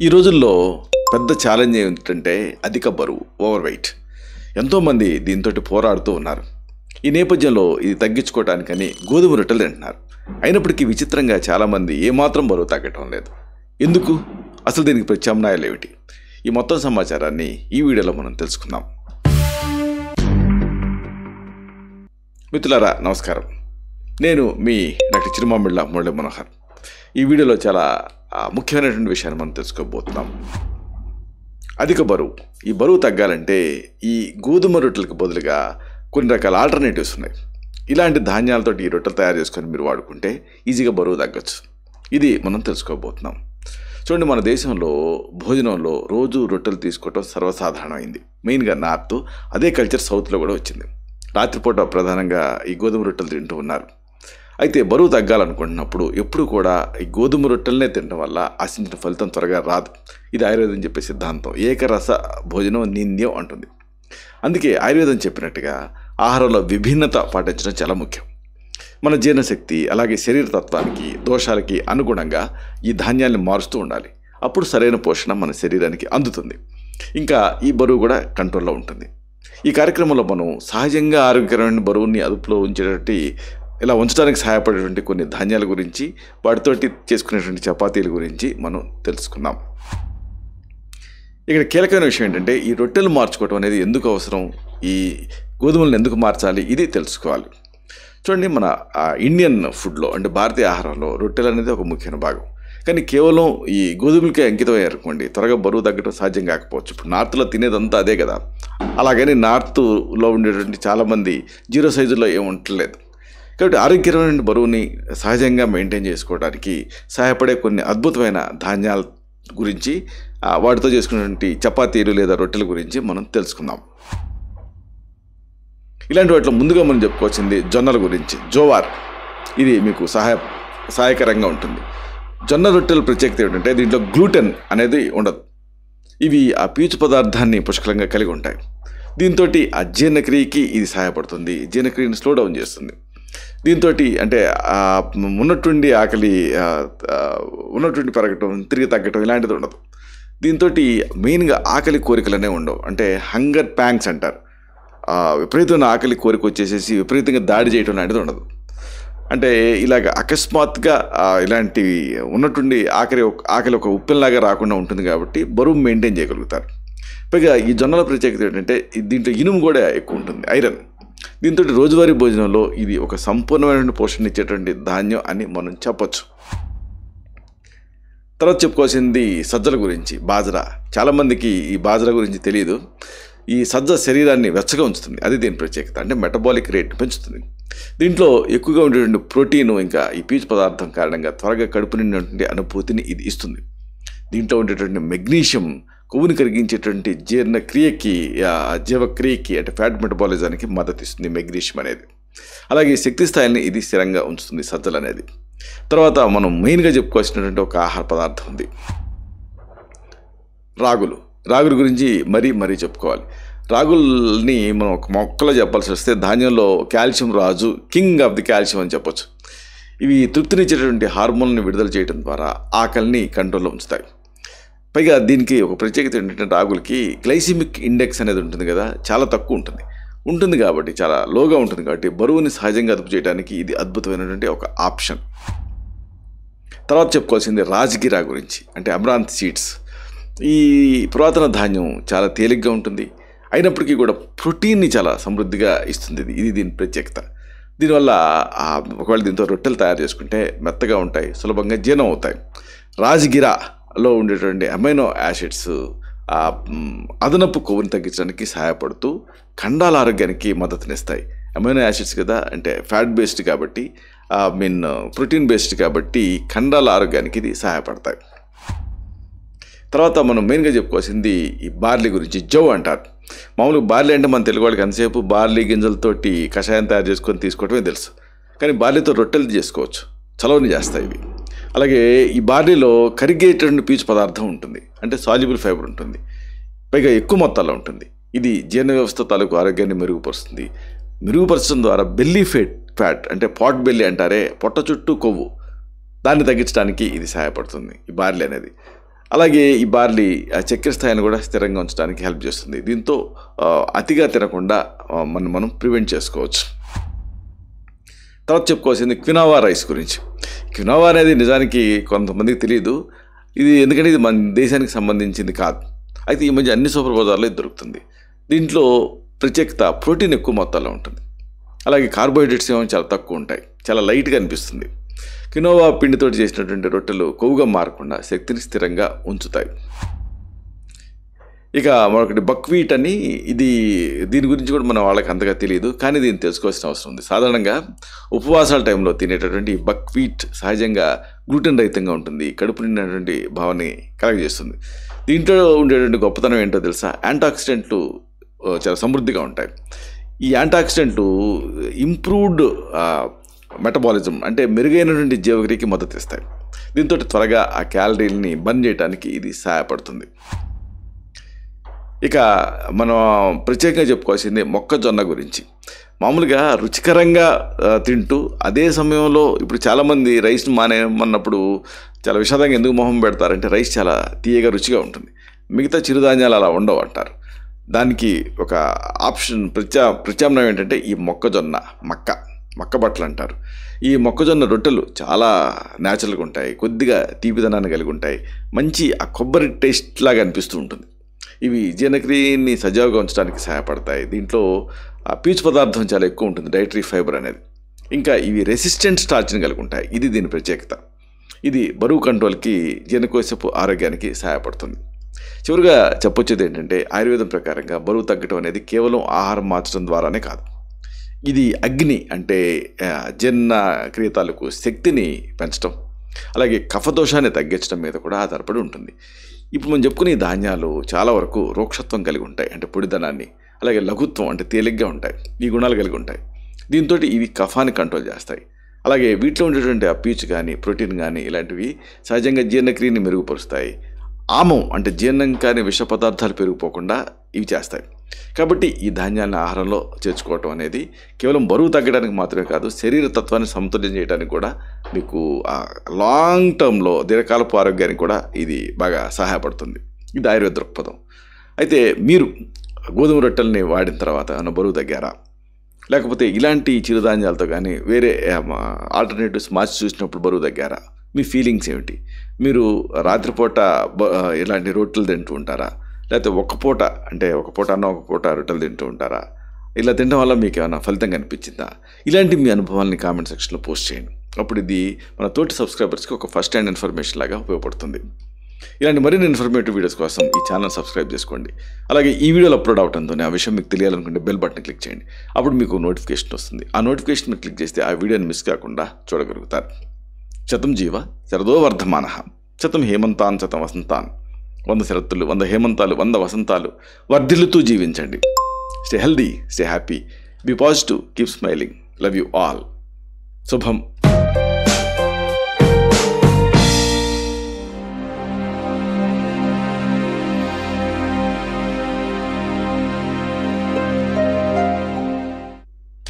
ఈ రోజుల్లో పెద్ద ఛాలెంజ్ ఏంటంటే అధిక బరువు, ఓవర్ వెయిట్. ఎంతోమంది దీంతో పోరాడుతూ ఉన్నారు. ఈ నేపథ్యంలో ఇది తగ్గించుకోవడానికని గోధుమ రొట్టెలు తింటున్నారు. అయినప్పటికీ విచిత్రంగా చాలామంది ఏమాత్రం బరువు తగ్గటం లేదు. ఎందుకు? అసలు దీనికి ప్రత్యామ్నాయాలు ఏమిటి? ఈ మొత్తం సమాచారాన్ని ఈ వీడియోలో మనం తెలుసుకుందాం. మిత్రులారా నమస్కారం. నేను మీ డాక్టర్ చిరుమామిళ్ళ మురళీ మనోహర్. ఈ వీడియోలో చాలా ముఖ్యమైనటువంటి విషయాన్ని మనం తెలుసుకోబోతున్నాం. అధిక బరువు. ఈ బరువు తగ్గాలంటే ఈ గోధుమ రొట్టెలకు బదులుగా కొన్ని రకాల ఆల్టర్నేటివ్స్ ఉన్నాయి. ఇలాంటి ధాన్యాలతో ఈ రొట్టెలు తయారు చేసుకొని మీరు వాడుకుంటే ఈజీగా బరువు తగ్గచ్చు. ఇది మనం తెలుసుకోబోతున్నాం. చూడండి, మన దేశంలో భోజనంలో రోజు రొట్టెలు తీసుకోవటం సర్వసాధారణమైంది. మెయిన్గా నార్త్, అదే కల్చర్ సౌత్లో కూడా వచ్చింది. రాత్రిపూట ప్రధానంగా ఈ గోధుమ రొట్టెలు తింటూ ఉన్నారు. అయితే బరువు తగ్గాలనుకుంటున్నప్పుడు ఎప్పుడు కూడా ఈ గోధుమ రొట్టెలనే తినడం వల్ల ఆశించిన ఫలితం త్వరగా రాదు. ఇది ఆయుర్వేదం చెప్పే సిద్ధాంతం. ఏకరస భోజనం నింద్యం అంటుంది. అందుకే ఆయుర్వేదం చెప్పినట్టుగా ఆహారంలో విభిన్నత పాటించడం చాలా ముఖ్యం. మన జీర్ణశక్తి అలాగే శరీర తత్వానికి, దోషాలకి అనుగుణంగా ఈ ధాన్యాన్ని మారుస్తూ ఉండాలి. అప్పుడు సరైన పోషణ మన శరీరానికి అందుతుంది. ఇంకా ఈ బరువు కూడా కంట్రోల్లో ఉంటుంది. ఈ కార్యక్రమంలో మనం సహజంగా ఆరోగ్యకరమైన బరువుని అదుపులో ఉంచేటటువంటి, ఇలా ఉంచడానికి సహాయపడేటువంటి కొన్ని ధాన్యాల గురించి, వాటితోటి చేసుకునేటువంటి చపాతీల గురించి మనం తెలుసుకుందాం. ఇక్కడ కీలకమైన విషయం ఏంటంటే ఈ రొట్టెలు మార్చుకోవడం అనేది ఎందుకు అవసరం, ఈ గోధుమలను ఎందుకు మార్చాలి, ఇది తెలుసుకోవాలి. చూడండి, మన ఇండియన్ ఫుడ్లో అంటే భారతీయ ఆహారంలో రొట్టెలు అనేది ఒక ముఖ్యమైన భాగం. కానీ కేవలం ఈ గోధుమలకే అంకితం అయ్యారనుకోండి, త్వరగా బరువు తగ్గడం సాధ్యం కాకపోవచ్చు. ఇప్పుడు నార్త్లో తినేదంతా అదే కదా. అలాగని నార్త్లో ఉండేటువంటి చాలామంది జీరో సైజులో ఏమి ఉండట్లేదు. కాబట్టి ఆరోగ్యకరమైన బరువుని సహజంగా మెయింటైన్ చేసుకోవడానికి సహాయపడే కొన్ని అద్భుతమైన ధాన్యాల గురించి, వాటితో చేసుకున్నటువంటి చపాతీలు లేదా రొట్టెల గురించి మనం తెలుసుకుందాం. ఇలాంటి వాటిలో ముందుగా మనం చెప్పుకోవాల్సింది జొన్నల గురించి. జోవార్, ఇది మీకు సహాయకరంగా ఉంటుంది. జొన్న రొట్టెల ప్రత్యేకత ఏంటంటే దీంట్లో గ్లూటెన్ అనేది ఉండదు. ఇవి ఆ పీచు పదార్థాన్ని పుష్కలంగా కలిగి ఉంటాయి. దీంతో ఆ జీర్ణక్రియకి ఇది సహాయపడుతుంది. జీర్ణక్రియని స్లో డౌన్ చేస్తుంది. దీంతో అంటే ఉన్నట్టుండి ఆకలి ఉన్నట్టుండి పెరగటం, తిరిగి తగ్గటం ఇలాంటిది ఉండదు. దీంతో మెయిన్గా ఆకలి కోరికలనే ఉండవు. అంటే హంగర్ ప్యాంగ్స్ అంటారు. విపరీతమైన ఆకలి కోరిక వచ్చేసేసి విపరీతంగా దాడి చేయటం లాంటిది ఉండదు. అంటే ఇలాగ అకస్మాత్తుగా ఇలాంటి ఉన్నట్టుండి ఆకలి ఒక ఉప్పెనలాగా రాకుండా ఉంటుంది. కాబట్టి బరువు మెయింటైన్ చేయగలుగుతారు. పైగా ఈ జొన్నల ప్రత్యేకత ఏంటంటే దీంట్లో ఇనుము కూడా ఎక్కువ ఉంటుంది, ఐరన్. దీంతో రోజువారీ భోజనంలో ఇది ఒక సంపూర్ణమైన పోషణ ఇచ్చేటువంటి ధాన్యం అని మనం చెప్పొచ్చు. తర్వాత చెప్పుకోవాల్సింది సజ్జల గురించి, బాజరా. చాలామందికి ఈ బాజరా గురించి తెలియదు. ఈ సజ్జ శరీరాన్ని వెచ్చగా ఉంచుతుంది. అది దీని ప్రత్యేకత. అంటే మెటబాలిక్ రేట్ పెంచుతుంది. దీంట్లో ఎక్కువగా ఉండేటువంటి ప్రోటీను ఇంకా ఈ పీచు పదార్థం కారణంగా త్వరగా కడుపు నిండినటువంటి అనుభూతిని ఇది ఇస్తుంది. దీంట్లో ఉండేటువంటి మెగ్నీషియం కొవ్వుని కరిగించేటువంటి జీవక్రియకి అంటే ఫ్యాట్ మెటబాలిజానికి మద్దతు ఇస్తుంది మెగ్నీషియం అనేది. అలాగే శక్తి స్థాయిని ఇది స్థిరంగా ఉంచుతుంది సజ్జలు అనేది. తర్వాత మనం మెయిన్గా చెప్పుకోవాల్సినటువంటి ఒక ఆహార పదార్థం ఉంది, రాగుల గురించి మరీ చెప్పుకోవాలి. రాగుల్ని మనం ఒక మొక్కలో చెప్పాల్సి వస్తే ధాన్యంలో calcium Raju, king of the calcium అని చెప్పొచ్చు. ఇవి తృప్తినిచ్చేటటువంటి హార్మోన్లను విడుదల చేయడం ద్వారా ఆకలిని కంట్రోల్లో ఉంచుతాయి. పైగా దీనికి ఒక ప్రత్యేకత ఏంటంటే రాగులకి గ్లైసిమిక్ ఇండెక్స్ అనేది ఉంటుంది కదా, చాలా తక్కువ ఉంటుంది కాబట్టి, చాలా లోగా ఉంటుంది కాబట్టి బరువుని సహజంగా అదుపు చేయడానికి ఇది అద్భుతమైనటువంటి ఒక ఆప్షన్. తర్వాత చెప్పుకోవాల్సింది రాజ్గిరా గురించి, అంటే అమరాంత్ సీడ్స్. ఈ పురాతన ధాన్యం చాలా తేలిగ్గా ఉంటుంది. అయినప్పటికీ కూడా ప్రోటీన్ని చాలా సమృద్ధిగా ఇస్తుంది. ఇది దీని ప్రత్యేకత. దీనివల్ల ఒకవేళ దీంతో రొట్టెలు తయారు చేసుకుంటే మెత్తగా ఉంటాయి, సులభంగా జీర్ణం అవుతాయి. రాజ్గిరాలో ఉండేటువంటి అమైనో యాసిడ్స్ అదనపు కొవ్వుని తగ్గించడానికి సహాయపడుతూ ఖండాల ఆరోగ్యానికి మద్దతునిస్తాయి. అమైనో యాసిడ్స్ కదా, అంటే ఫ్యాట్ బేస్డ్ కాబట్టి, ప్రోటీన్ బేస్డ్ కాబట్టి ఖండాల ఆరోగ్యానికి ఇది సహాయపడతాయి. తర్వాత మనం మెయిన్గా చెప్పుకోవాల్సింది ఈ బార్లీ గురించి. జవ్ అంటారు. మామూలుగా బార్లీ అంటే మన తెలుగు వాళ్ళకి అంతసేపు బార్లీ గింజలతోటి కషాయం తయారు చేసుకొని తీసుకోవటమే తెలుసు. కానీ బార్లీతో రొట్టెలు చేసుకోవచ్చు, చలవని చేస్తాయి ఇవి. అలాగే ఈ బార్లీలో కరిగేటువంటి పీచు పదార్థం ఉంటుంది, అంటే సాల్యుబుల్ ఫైబర్ ఉంటుంది. పైగా ఎక్కువ మొత్తాల్లో ఉంటుంది. ఇది జీర్ణ వ్యవస్థ తాలూకు ఆరోగ్యాన్ని మెరుగుపరచడం ద్వారా బెల్లీ ఫ్యాట్ అంటే పాట్ బెల్లీ అంటారే, పొట్ట చుట్టూ కొవ్వు, దాన్ని తగ్గించడానికి ఇది సహాయపడుతుంది ఈ బార్లీ అనేది. అలాగే ఈ బార్లీ ఆ చక్కెర స్థాయిని కూడా స్థిరంగా ఉంచడానికి హెల్ప్ చేస్తుంది. దీంతో అతిగా తినకుండా మనం ప్రివెంట్ చేసుకోవచ్చు. తర్వాత చెప్పుకోవాల్సింది క్వినోవా రైస్ గురించి. క్వినోవా అనేది నిజానికి కొంతమందికి తెలియదు. ఎందుకంటే ఇది మన దేశానికి సంబంధించింది కాదు. అయితే ఈ మధ్య అన్ని సూపర్ బజార్లో ఇది దొరుకుతుంది. దీంట్లో ప్రత్యేకత ప్రోటీన్ ఎక్కువ మొత్తాల్లో ఉంటుంది. అలాగే కార్బోహైడ్రేట్స్ ఏమో చాలా తక్కువ ఉంటాయి. చాలా లైట్గా అనిపిస్తుంది. క్వినోవా పిండితో చేసినటువంటి రొట్టెలు కొవ్వుగా మారకుండా శక్తిని స్థిరంగా ఉంచుతాయి. ఇక మరొకటి బక్వీట్ అని, దీని గురించి కూడా మన వాళ్ళకి అంతగా తెలియదు, కానీ దీన్ని తెలుసుకోవాల్సిన అవసరం ఉంది. సాధారణంగా ఉపవాసాల టైంలో తినేటటువంటి బక్వీట్ సహజంగా గ్లూటెన్ రహితంగా ఉంటుంది. కడుపు నిండినటువంటి భావనని కలగజేస్తుంది. దీంట్లో ఉండేటువంటి గొప్పతనం ఏంటో తెలుసా? యాంటాక్సిడెంట్లు చాలా సమృద్ధిగా ఉంటాయి. ఈ యాంటాక్సిడెంట్లు ఇంప్రూవ్డ్ మెటబాలిజం అంటే మెరుగైనటువంటి జీవక్రియకి మద్దతు ఇస్తాయి. దీంతో త్వరగా ఆ క్యాలరీలని బర్న్ చేయడానికి ఇది సహాయపడుతుంది. ఇక మనం ప్రత్యేకంగా చెప్పుకోవాల్సింది మొక్కజొన్న గురించి. మామూలుగా రుచికరంగా తింటూ అదే సమయంలో ఇప్పుడు చాలామంది రైస్ను మానేమన్నప్పుడు చాలా విషాదంగా ఎందుకు మొహం పెడతారంటే రైస్ చాలా తీయగా రుచిగా ఉంటుంది, మిగతా చిరుధాన్యాలు అలా ఉండవు అంటారు. దానికి ఒక ఆప్షన్ ప్రత్యామ్నాయం ఏంటంటే ఈ మొక్కజొన్న మక్క బట్టలు అంటారు. ఈ మొక్కజొన్న రొట్టెలు చాలా న్యాచురల్గా ఉంటాయి, కొద్దిగా తీపిదనాన్ని కలిగి ఉంటాయి, మంచి ఆ కొబ్బరి టేస్ట్ లాగా అనిపిస్తూ ఉంటుంది. ఇవి జీర్ణక్రియని సజావుగా ఉంచడానికి సహాయపడతాయి. దీంట్లో పీచు పదార్థం చాలా ఎక్కువ ఉంటుంది, డైటరీ ఫైబర్ అనేది. ఇంకా ఇవి రెసిస్టెంట్ స్టార్చ్ని కలిగి ఉంటాయి. ఇది దీని ప్రత్యేకత. ఇది బరువు కంట్రోల్కి, జీర్ణకోశపు ఆరోగ్యానికి సహాయపడుతుంది. చివరిగా చెప్పొచ్చేది ఏంటంటే ఆయుర్వేదం ప్రకారంగా బరువు తగ్గడం అనేది కేవలం ఆహారం మార్చడం ద్వారానే కాదు. ఇది అగ్ని అంటే జీర్ణక్రియ తాలూకు శక్తిని పెంచడం, అలాగే కఫదోషాన్ని తగ్గించడం మీద కూడా ఆధారపడి ఉంటుంది. ఇప్పుడు మనం చెప్పుకునే ధాన్యాలు చాలా వరకు రోక్షత్వం కలిగి ఉంటాయి, అంటే పొడిదనాన్ని, అలాగే లఘుత్వం అంటే తేలిగ్గా ఉంటాయి, ఈ గుణాలు కలిగి ఉంటాయి. దీంతో ఇవి కఫాన్ని కంట్రోల్ చేస్తాయి. అలాగే వీటిలో ఉండేటువంటి ఆ పీచు కానీ ప్రోటీన్ కానీ ఇలాంటివి సహజంగా జీర్ణక్రియని మెరుగుపరుస్తాయి. ఆమం అంటే జీర్ణం కాని విష పదార్థాలు పెరిగిపోకుండా ఇవి చేస్తాయి. కాబట్టి ఈ ధాన్యాలను ఆహారంలో చేర్చుకోవటం అనేది కేవలం బరువు తగ్గడానికి మాత్రమే కాదు, శరీర తత్వాన్ని సమతుల్యం చేయడానికి కూడా మీకు లాంగ్ టర్మ్లో దీర్ఘకాలపు ఆరోగ్యానికి కూడా ఇది బాగా సహాయపడుతుంది. ఇది ఆయుర్వేద దృక్పథం. అయితే మీరు గోధుమ రొట్టెల్ని వాడిన తర్వాత ఏమైనా బరువు తగ్గారా? లేకపోతే ఇలాంటి చిరుధాన్యాలతో కానీ వేరే ఆల్టర్నేటివ్స్ మార్చి చూసినప్పుడు బరువు తగ్గారా? మీ ఫీలింగ్స్ ఏమిటి? మీరు రాత్రిపూట ఇలాంటి రొట్టెలు తింటూ ఉంటారా? లేకపోతే ఒక పూట అన్న ఒక పూట రొట్టెలు తింటూ ఉంటారా? ఇలా తినడం వల్ల మీకు ఏమైనా ఫలితం కనిపించిందా? ఇలాంటి మీ అనుభవాలని కామెంట్ సెక్షన్లో పోస్ట్ చేయండి. అప్పుడు ఇది మన తోటి సబ్స్క్రైబర్స్కి ఒక ఫస్ట్ హ్యాండ్ ఇన్ఫర్మేషన్ లాగా ఉపయోగపడుతుంది. ఇలాంటి మరిన్ని ఇన్ఫర్మేటివ్ వీడియోస్ కోసం ఈ ఛానల్ సబ్స్క్రైబ్ చేసుకోండి. అలాగే ఈ వీడియోలు అప్లోడ్ అవడంతోనే ఆ విషయం మీకు తెలియాలనుకుంటే బెల్ బటన్ క్లిక్ చేయండి. అప్పుడు మీకు నోటిఫికేషన్ వస్తుంది. ఆ నోటిఫికేషన్ మీరు క్లిక్ చేస్తే ఆ వీడియోని మిస్ కాకుండా చూడగలుగుతారు. శతం జీవ శరదో వర్ధమానః, శతం హేమంతాన్ శతం వసంతాన్. 100 శరత్తులు, 100 హేమంతాలు, 100 వసంతాలు వర్ధిల్లుతూ జీవించండి. Stay healthy, stay happy, be positive, keep smiling. Love you all. శుభం.